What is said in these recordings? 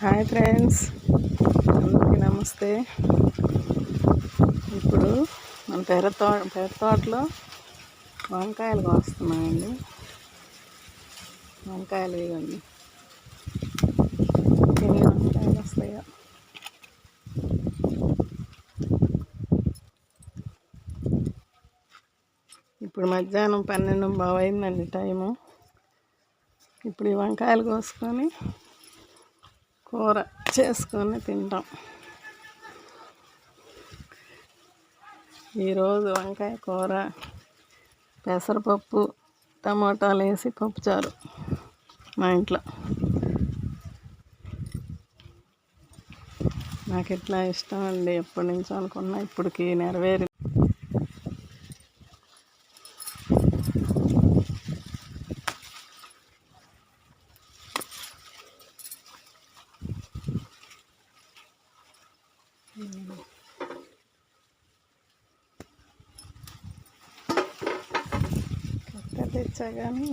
Hi friends, అందరికీ నమస్తే. ఇప్పుడు మన పెరతోటలో వంకాయలు కోస్తున్నామండి. వంకాయలు ఇవ్వండి, ఎన్ని వంకాయలు వస్తాయో. ఇప్పుడు మధ్యాహ్నం 12:15 అయిందండి టైము. ఇప్పుడు ఈ వంకాయలు కోసుకొని కూర చేసుకొని తింటాం. ఈరోజు వంకాయ కూర, పెసరపప్పు, టమాటాలు వేసి పప్పుచారు మా ఇంట్లో. నాకు ఇట్లా ఇష్టం అండి, ఎప్పటి నుంచో అనుకున్నా, ఇప్పటికి నెరవేరింది. కట్ట తెచ్చా కానీ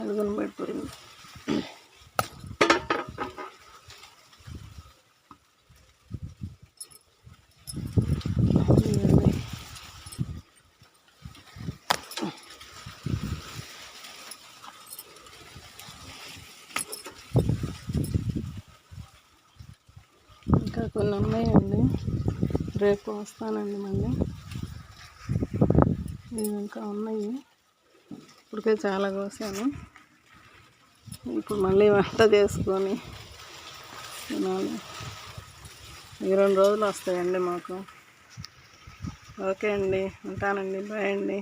అడుగును పడిపోయింది. ఇంకా కొన్ని ఉన్నాయండి, రేపు వస్తానండి మళ్ళీ. ఇవి ఇంకా ఉన్నాయి, ఇప్పటికే చాలా కోసాను. ఇప్పుడు మళ్ళీ వంట చేసుకొని తినాలి. ఈ 2 రోజులు వస్తాయండి మాకు. ఓకే అండి, ఉంటానండి, బాయ్ అండి.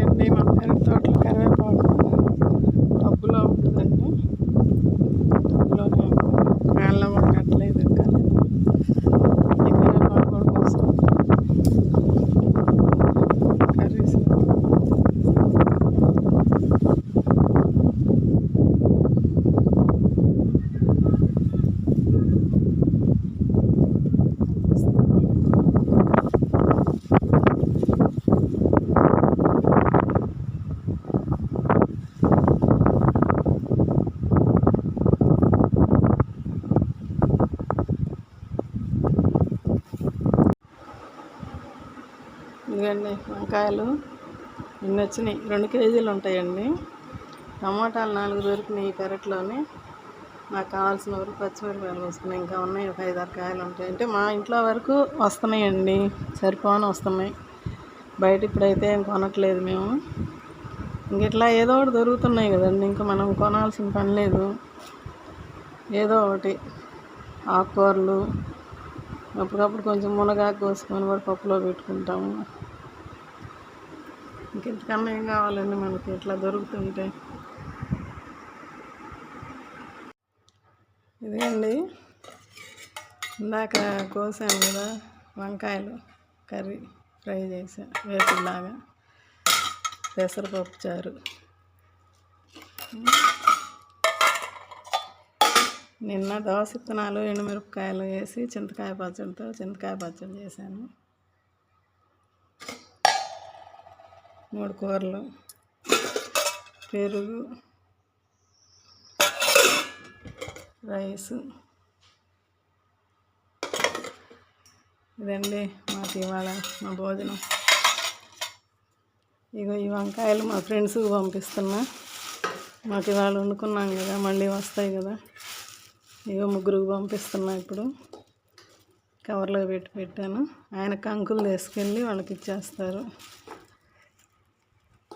అండి మన పెరటి తోటలో కరివేపాకు టబ్బులో ఉంటుందండి. టబ్బులోనే కాళ్ళలో కూడా కట్టలేదు, కానీ ఈ కరివేపాకు కూడా కోసం కర్రీస్. ఇదిగండి వంకాయలు ఇన్ని వచ్చినాయి, 2 కేజీలు ఉంటాయండి. టమాటాలు 4 దొరికినాయి ఈ పెరట్లోనే. నాకు కావాల్సిన వరకు పచ్చిమిరపకాయలు వస్తున్నాయి, ఇంకా ఉన్నాయి ఒక 5-6 కాయలు ఉంటాయి. అంటే మా ఇంట్లో వరకు వస్తున్నాయండి, సరిపోని వస్తున్నాయి. బయట ఇప్పుడైతే ఏం కొనట్లేదు మేము. ఇంక ఇట్లా ఏదో ఒకటి దొరుకుతున్నాయి కదండి, ఇంకా మనం కొనాల్సిన పని లేదు. ఏదో ఒకటి ఆకుకూరలు, అప్పుడప్పుడు కొంచెం మునగాకు కోసుకొని కూడా పప్పులో పెట్టుకుంటాము. ఇంకెంతకన్నా ఏం కావాలండి మనకి ఇట్లా దొరుకుతుంటే. ఇదే అండి, ఇందాక కోసాను కదా వంకాయలు, కర్రీ ఫ్రై చేసా వేపులాగా, పెసరపప్పు చారు. నిన్న దోస విత్తనాలు, ఎండుమిరపకాయలు వేసి చింతకాయ పచ్చడి చేశాను. 3 కూరలు, పెరుగు, రైసు. ఇదండి మాకు ఇవాళ మా భోజనం. ఇగో ఈ వంకాయలు మా ఫ్రెండ్స్కి పంపిస్తున్నా. మాకు ఇవాళ వండుకున్నాం కదా, మళ్ళీ వస్తాయి కదా. ఇగో 3కి పంపిస్తున్నా. ఇప్పుడు కవర్లో పెట్టాను. ఆయన కంకులు తీసుకెళ్ళి వాళ్ళకి ఇచ్చేస్తారు.